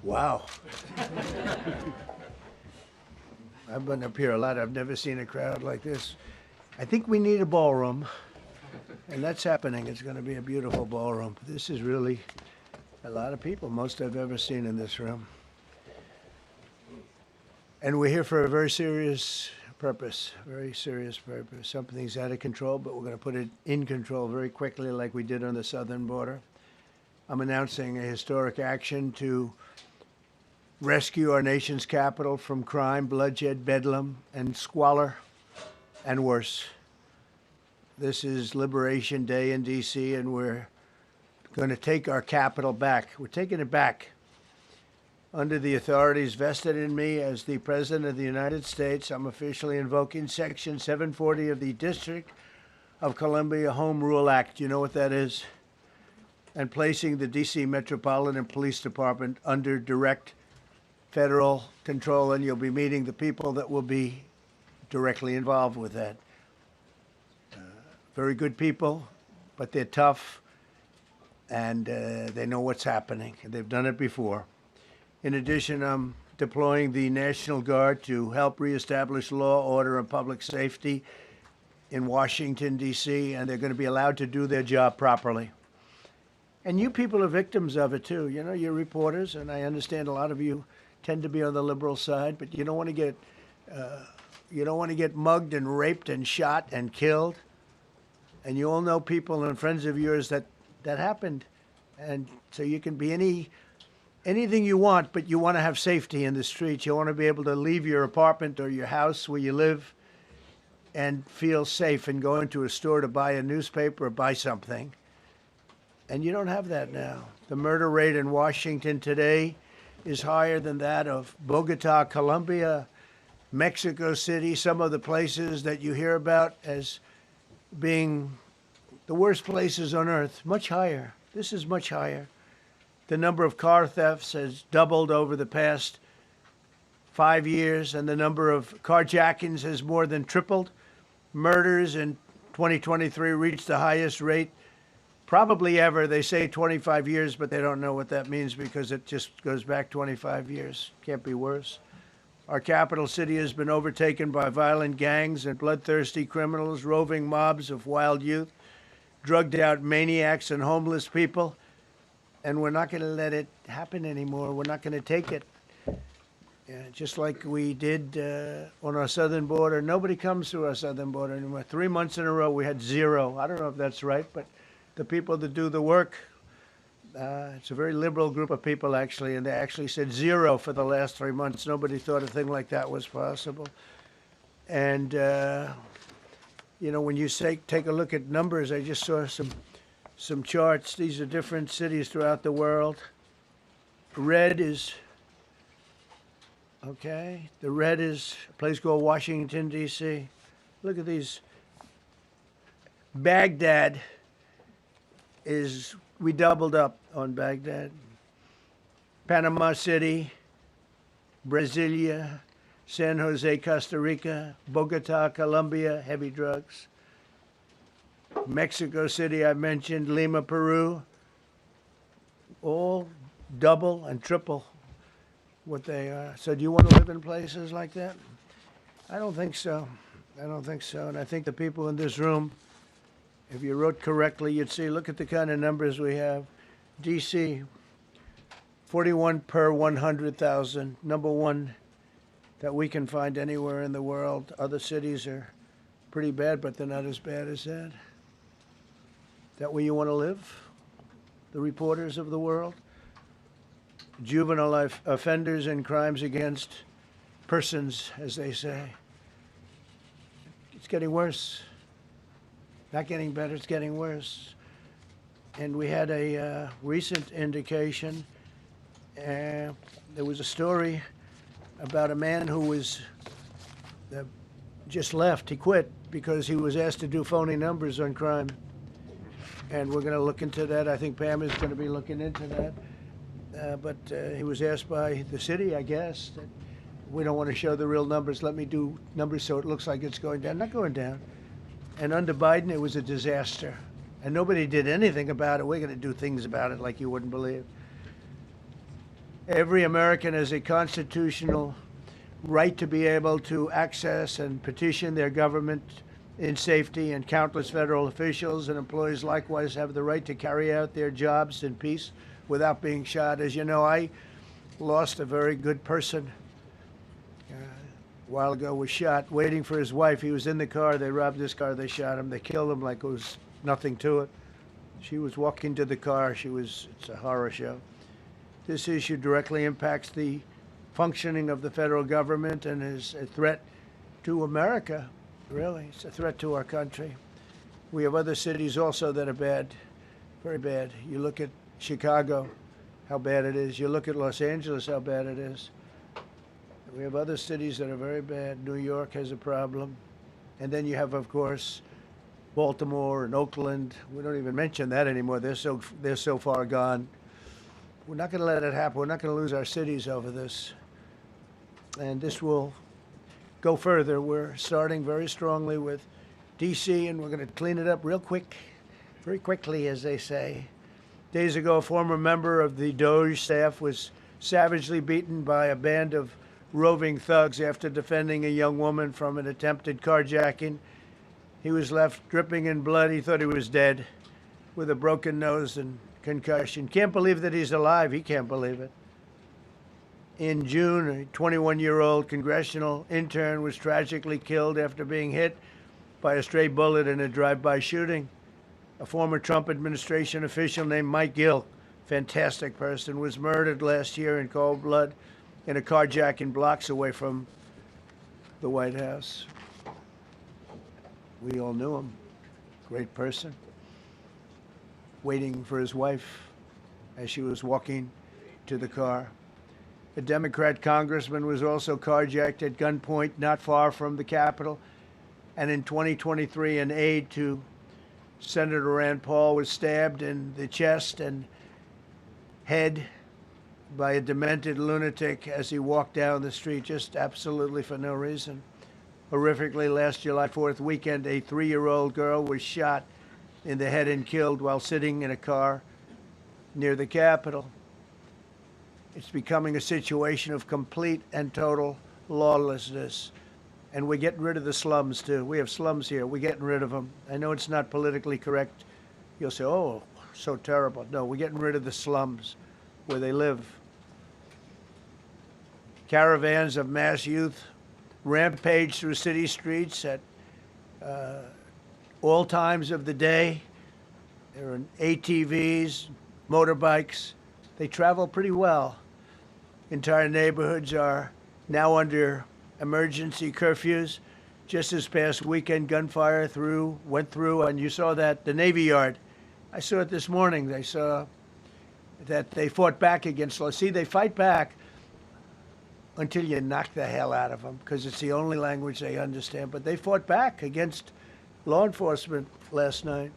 Wow. I've been up here a lot. I've never seen a crowd like this. I think we need a ballroom, and that's happening. It's going to be a beautiful ballroom. This is really a lot of people, most I've ever seen in this room. And we're here for a very serious purpose, very serious purpose. Something's out of control, but we're going to put it in control very quickly like we did on the southern border. I'm announcing a historic action to rescue our nation's capital from crime, bloodshed, bedlam, and squalor, and worse. This is Liberation Day in D.C., and we're going to take our capital back. We're taking it back. Under the authorities vested in me as the President of the United States, I'm officially invoking Section 740 of the District of Columbia Home Rule Act. Do you know what that is? And placing the D.C. Metropolitan Police Department under direct federal control, and you'll be meeting the people that will be directly involved with that. Very good people, but they're tough, and they know what's happening. They've done it before. In addition, I'm deploying the National Guard to help reestablish law, order, and public safety in Washington, D.C., and they're going to be allowed to do their job properly. And you people are victims of it, too. You know, you're reporters, and I understand a lot of you tend to be on the liberal side, but you don't want to get mugged and raped and shot and killed. And you all know people and friends of yours that happened. And so you can be anything you want, but you want to have safety in the streets. You want to be able to leave your apartment or your house where you live and feel safe and go into a store to buy a newspaper or buy something. And you don't have that now. The murder rate in Washington today is higher than that of Bogota, Colombia, Mexico City, some of the places that you hear about as being the worst places on earth, much higher. This is much higher. The number of car thefts has doubled over the past 5 years, and the number of carjackings has more than tripled. Murders in 2023 reached the highest rate probably ever. They say 25 years, but they don't know what that means because it just goes back 25 years. Can't be worse. Our capital city has been overtaken by violent gangs and bloodthirsty criminals, roving mobs of wild youth, drugged out maniacs and homeless people. And we're not going to let it happen anymore. We're not going to take it. Just like we did on our southern border. Nobody comes through our southern border anymore. 3 months in a row, we had zero. I don't know if that's right, but the people that do the work, it's a very liberal group of people, actually, and they actually said zero for the last 3 months. Nobody thought a thing like that was possible. And, you know, when you take a look at numbers, I just saw some charts. These are different cities throughout the world. Red is, okay, the red is a place called Washington, D.C. Look at these. Baghdad we doubled up on Baghdad. Panama City, Brasilia, San Jose, Costa Rica, Bogota, Colombia, heavy drugs. Mexico City, I mentioned, Lima, Peru, all double and triple what they are. So do you want to live in places like that? I don't think so. I don't think so. And I think the people in this room, if you wrote correctly, you'd see, look at the kind of numbers we have. D.C., 41 per 100,000, number one that we can find anywhere in the world. Other cities are pretty bad, but they're not as bad as that. Is that where you want to live? The reporters of the world? Juvenile offenders and crimes against persons, as they say. It's getting worse. Not getting better, it's getting worse. And we had a recent indication. There was a story about a man who was just left. He quit because he was asked to do phony numbers on crime. And we're going to look into that. I think Pam is going to be looking into that. But he was asked by the city, I guess, that we don't want to show the real numbers. Let me do numbers so it looks like it's going down. Not going down. And under Biden, it was a disaster. And nobody did anything about it. We're going to do things about it like you wouldn't believe. Every American has a constitutional right to be able to access and petition their government in safety, and countless federal officials and employees likewise have the right to carry out their jobs in peace without being shot. As you know, I lost a very good person a while ago, was shot waiting for his wife. He was in the car. They robbed his car. They shot him. They killed him like it was nothing to it. She was walking to the car. It's a horror show. This issue directly impacts the functioning of the federal government and is a threat to America, really. It's a threat to our country. We have other cities also that are bad, very bad. You look at Chicago, how bad it is. You look at Los Angeles, how bad it is. We have other cities that are very bad. New York has a problem. And then you have, of course, Baltimore and Oakland. We don't even mention that anymore. They're so far gone. We're not going to let it happen. We're not going to lose our cities over this. And this will go further. We're starting very strongly with D.C., and we're going to clean it up real quick, very quickly, as they say. Days ago, a former member of the DOJ staff was savagely beaten by a band of roving thugs after defending a young woman from an attempted carjacking. He was left dripping in blood. He thought he was dead, with a broken nose and concussion. Can't believe that he's alive. He can't believe it. In June, a 21-year-old congressional intern was tragically killed after being hit by a stray bullet in a drive-by shooting. A former Trump administration official named Mike Gill, fantastic person, was murdered last year in cold blood in a carjacking blocks away from the White House. We all knew him. Great person. Waiting for his wife as she was walking to the car. A Democrat congressman was also carjacked at gunpoint not far from the Capitol. And in 2023, an aide to Senator Rand Paul was stabbed in the chest and head by a demented lunatic as he walked down the street, just absolutely for no reason. Horrifically, last July 4th weekend, a 3-year-old girl was shot in the head and killed while sitting in a car near the Capitol. It's becoming a situation of complete and total lawlessness. And we're getting rid of the slums, too. We have slums here. We're getting rid of them. I know it's not politically correct. You'll say, oh, so terrible. No, we're getting rid of the slums where they live. Caravans of mass youth rampage through city streets at all times of the day. There are ATVs, motorbikes. They travel pretty well. Entire neighborhoods are now under emergency curfews. Just this past weekend, gunfire went through, and you saw that, the Navy Yard. I saw it this morning. They saw that they fought back against law. See, they fight back until you knock the hell out of them, because it's the only language they understand. But they fought back against law enforcement last night.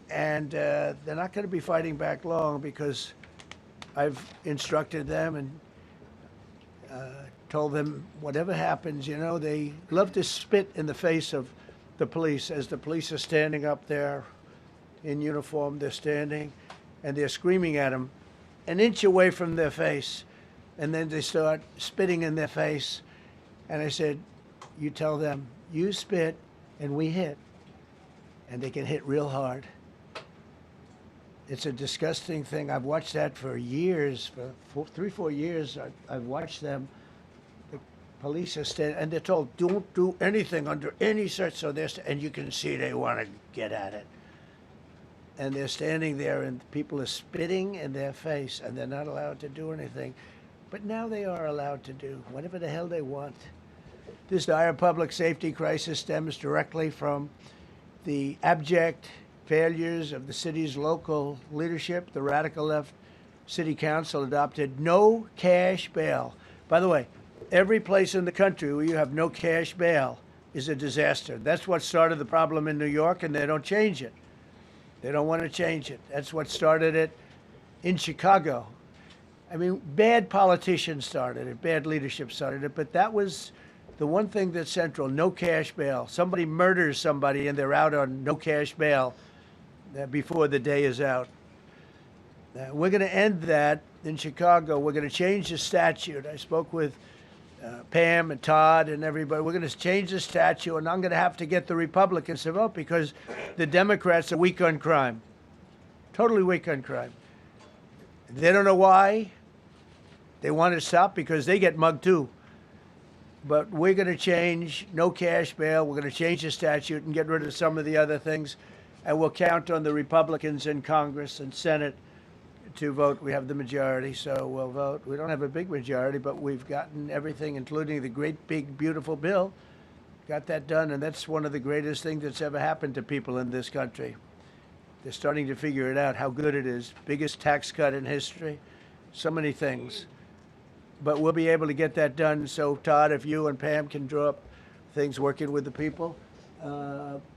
And they're not going to be fighting back long, because I've instructed them and told them whatever happens, you know, they love to spit in the face of the police. As the police are standing up there in uniform, they're standing and they're screaming at them an inch away from their face. And then they start spitting in their face. And I said, you tell them, you spit and we hit. And they can hit real hard. It's a disgusting thing. I've watched that for years, for 3-4 years. I've watched them. The police are standing, and they're told, don't do anything under any search. So and you can see they want to get at it. And they're standing there, and people are spitting in their face, and they're not allowed to do anything. But now they are allowed to do whatever the hell they want. This dire public safety crisis stems directly from the abject failures of the city's local leadership. The radical left city council adopted no cash bail. By the way, every place in the country where you have no cash bail is a disaster. That's what started the problem in New York, and they don't change it. They don't want to change it. That's what started it in Chicago. I mean, bad politicians started it, bad leadership started it, but that was the one thing that's central, no cash bail. Somebody murders somebody and they're out on no cash bail before the day is out. We're going to end that in Chicago, we're going to change the statute. I spoke with Pam and Todd and everybody. We're going to change the statute, and I'm going to have to get the Republicans to vote because the Democrats are weak on crime, totally weak on crime. They don't know why. They want to stop because they get mugged too. But we're going to change no cash bail. We're going to change the statute and get rid of some of the other things. And we'll count on the Republicans in Congress and Senate to vote. We have the majority, so we'll vote. We don't have a big majority, but we've gotten everything, including the great, big, beautiful bill. Got that done, and that's one of the greatest things that's ever happened to people in this country. They're starting to figure it out, how good it is. Biggest tax cut in history. So many things. But we'll be able to get that done. So, Todd, if you and Pam can draw up things working with the people,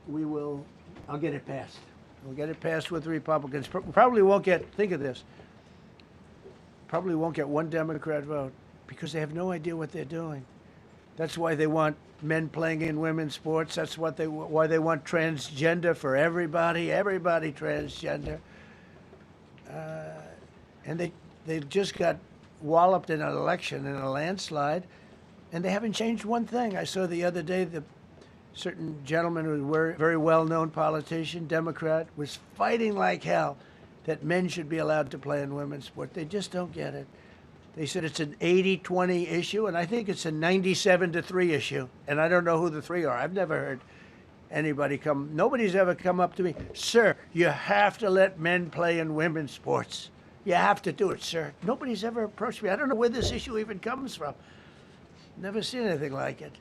we will. I'll get it passed. We'll get it passed with the Republicans. Probably won't get, think of this, probably won't get one Democrat vote because they have no idea what they're doing. That's why they want men playing in women's sports. That's why they want transgender for everybody transgender. And they just got walloped in an election, in a landslide, and they haven't changed one thing. I saw the other day the certain gentleman who was a very well-known politician, Democrat, was fighting like hell that men should be allowed to play in women's sport. They just don't get it. They said it's an 80-20 issue, and I think it's a 97-3 issue. And I don't know who the three are. I've never heard anybody nobody's ever come up to me, sir, you have to let men play in women's sports. You have to do it, sir. Nobody's ever approached me. I don't know where this issue even comes from. Never seen anything like it.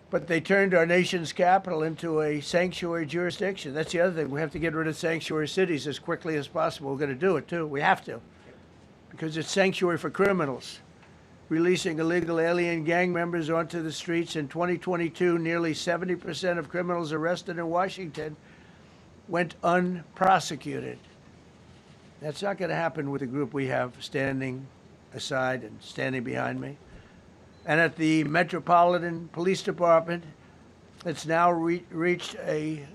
But they turned our nation's capital into a sanctuary jurisdiction. That's the other thing. We have to get rid of sanctuary cities as quickly as possible. We're going to do it, too. We have to. Because it's sanctuary for criminals. Releasing illegal alien gang members onto the streets. In 2022, nearly 70% of criminals arrested in Washington went unprosecuted. That's not going to happen with the group we have standing aside and standing behind me. And at the Metropolitan Police Department, it's now reached a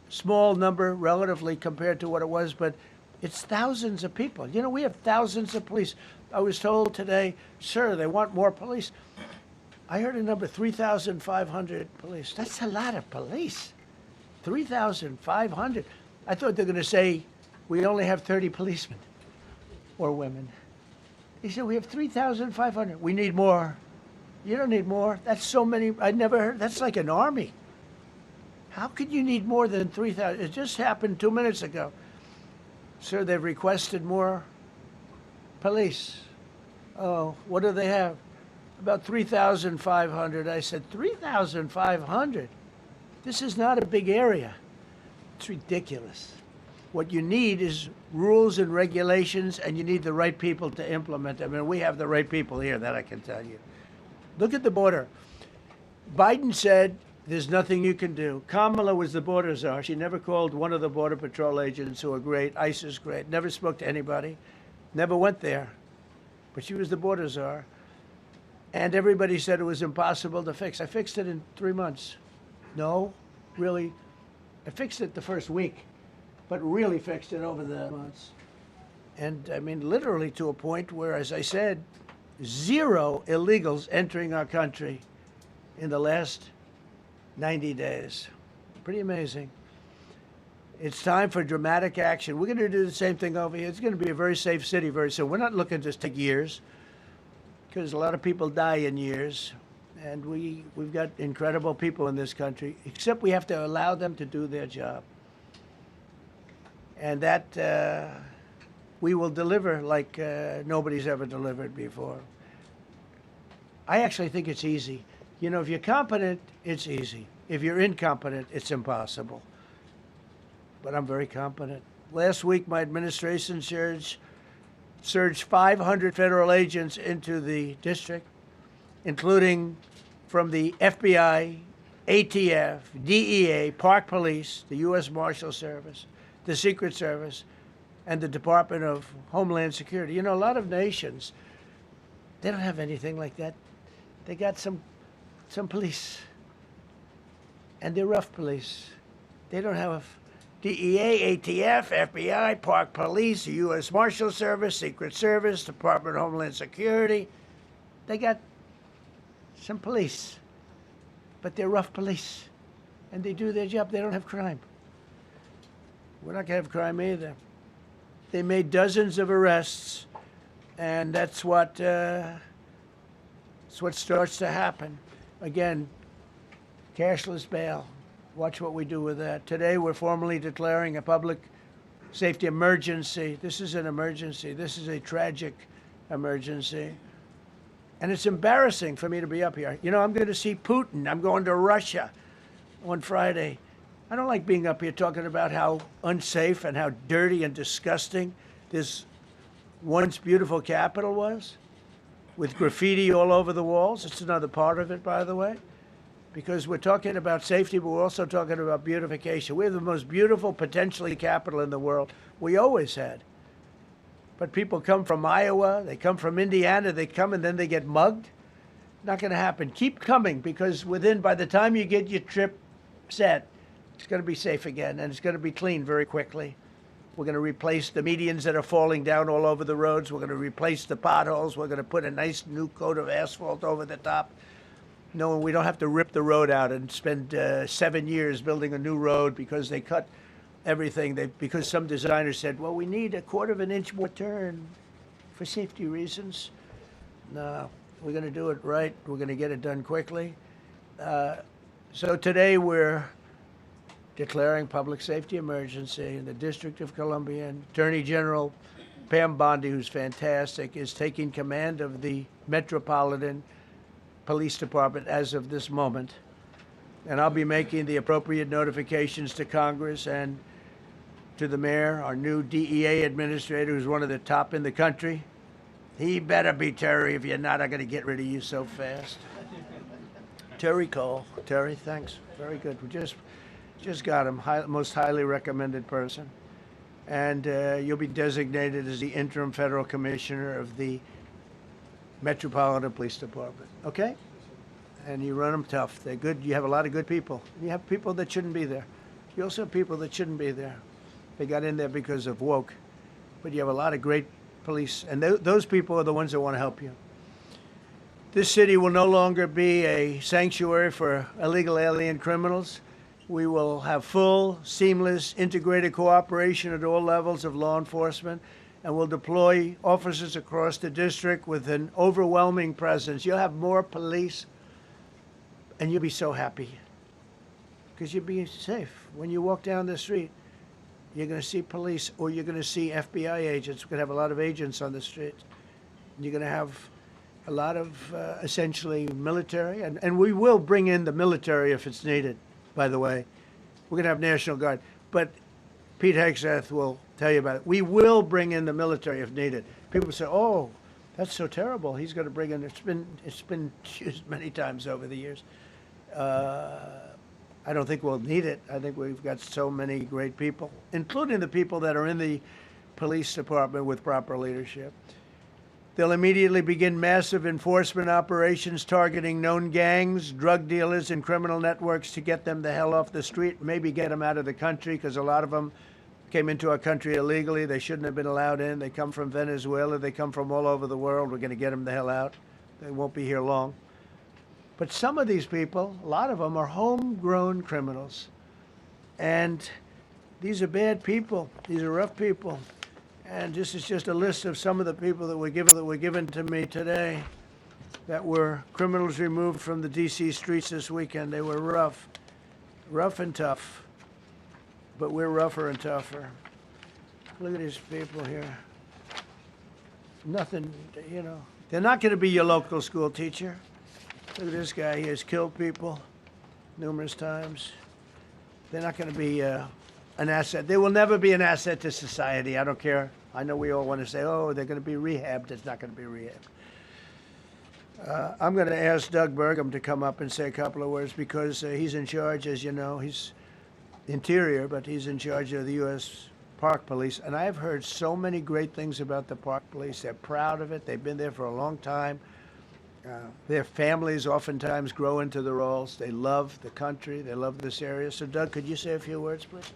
small number relatively compared to what it was, but it's thousands of people. You know, we have thousands of police. I was told today, sir, they want more police. I heard a number, 3,500 police. That's a lot of police. 3,500. I thought they were going to say, we only have 30 policemen or women. He said, we have 3,500. We need more. You don't need more. That's so many. I never heard. That's like an army. How could you need more than 3,000? It just happened 2 minutes ago. Sir, they've requested more police. Oh, what do they have? About 3,500. I said, 3,500? This is not a big area. It's ridiculous. What you need is rules and regulations, and you need the right people to implement them. And we have the right people here, that I can tell you. Look at the border. Biden said there's nothing you can do. Kamala was the border czar. She never called one of the Border Patrol agents who are great. ICE is great. Never spoke to anybody. Never went there. But she was the border czar. And everybody said it was impossible to fix. I fixed it in 3 months. No, really. I fixed it the first week, but really fixed it over the months. And I mean, literally to a point where, as I said, 0 illegals entering our country in the last 90 days. Pretty amazing. It's time for dramatic action. We're going to do the same thing over here. It's going to be a very safe city very soon. We're not looking to take years because a lot of people die in years. And we've got incredible people in this country, except we have to allow them to do their job. And that we will deliver like nobody's ever delivered before. I actually think it's easy. You know, if you're competent, it's easy. If you're incompetent, it's impossible. But I'm very competent. Last week, my administration surged 500 federal agents into the district, including from the FBI, ATF, DEA, Park Police, the U.S. Marshal Service, the Secret Service, and the Department of Homeland Security. You know, a lot of nations, they don't have anything like that. They got some police, and they're rough police. They don't have DEA, ATF, FBI, Park Police, the U.S. Marshal Service, Secret Service, Department of Homeland Security. They got some police, but they're rough police, and they do their job. They don't have crime. We're not going to have crime either. They made dozens of arrests, and that's what starts to happen. Again, cashless bail. Watch what we do with that. Today, we're formally declaring a public safety emergency. This is an emergency. This is a tragic emergency. And it's embarrassing for me to be up here. You know, I'm going to see Putin. I'm going to Russia on Friday. I don't like being up here talking about how unsafe and how dirty and disgusting this once beautiful capital was, with graffiti all over the walls. It's another part of it, by the way, because we're talking about safety, but we're also talking about beautification. We have the most beautiful, potentially, capital in the world. We always had. But people come from Iowa, they come from Indiana, they come and then they get mugged. Not going to happen. Keep coming, because by the time you get your trip set, it's going to be safe again, and it's going to be clean very quickly. We're going to replace the medians that are falling down all over the roads. We're going to replace the potholes. We're going to put a nice new coat of asphalt over the top. No, we don't have to rip the road out and spend 7 years building a new road because they cut everything. Because some designer said, well, we need a 1/4 of an inch more turn for safety reasons. No, we're going to do it right. We're going to get it done quickly. So today we're declaring public safety emergency in the District of Columbia. And Attorney General Pam Bondi, who's fantastic, is taking command of the Metropolitan Police Department as of this moment. And I'll be making the appropriate notifications to Congress and to the mayor, our new DEA administrator, who's one of the top in the country. He better be Terry. If you're not, I'm going to get rid of you so fast. Terry Cole. Terry, thanks. Very good. We just got him, most highly recommended person. And you'll be designated as the interim federal commissioner of the Metropolitan Police Department. Okay? And you run them tough. They're good. You have a lot of good people. You have people that shouldn't be there. You also have people that shouldn't be there. They got in there because of woke. But you have a lot of great police. And those people are the ones that want to help you. This city will no longer be a sanctuary for illegal alien criminals. We will have full, seamless, integrated cooperation at all levels of law enforcement, and we'll deploy officers across the district with an overwhelming presence. You'll have more police, and you'll be so happy because you'll be safe. When you walk down the street, you're going to see police, or you're going to see FBI agents. We're going to have a lot of agents on the street. You're going to have a lot of essentially military, and we will bring in the military if it's needed. By the way, we're going to have National Guard, but Pete Hegseth will tell you about it. We will bring in the military if needed. People say, "Oh, that's so terrible. He's going to bring in." It's been used many times over the years. I don't think we'll need it. I think we've got so many great people, including the people that are in the police department with proper leadership. They'll immediately begin massive enforcement operations targeting known gangs, drug dealers, and criminal networks to get them the hell off the street, maybe get them out of the country, because a lot of them came into our country illegally. They shouldn't have been allowed in. They come from Venezuela. They come from all over the world. We're going to get them the hell out. They won't be here long. But some of these people, a lot of them, are homegrown criminals. And these are bad people. These are rough people. And this is just a list of some of the people that were given to me today that were criminals removed from the D.C. streets this weekend. They were rough and tough. But we're rougher and tougher. Look at these people here. Nothing, you know. They're not going to be your local school teacher. Look at this guy. He has killed people numerous times. They're not going to be an asset. They will never be an asset to society. I don't care. I know we all want to say, oh, they're going to be rehabbed. It's not going to be rehabbed. I'm going to ask Doug Burgum to come up and say a couple of words because he's in charge, as you know. He's Interior, but he's in charge of the U.S. Park Police. And I've heard so many great things about the Park Police. They're proud of it. They've been there for a long time. Their families oftentimes grow into the roles. They love the country. They love this area. So, Doug, could you say a few words, please?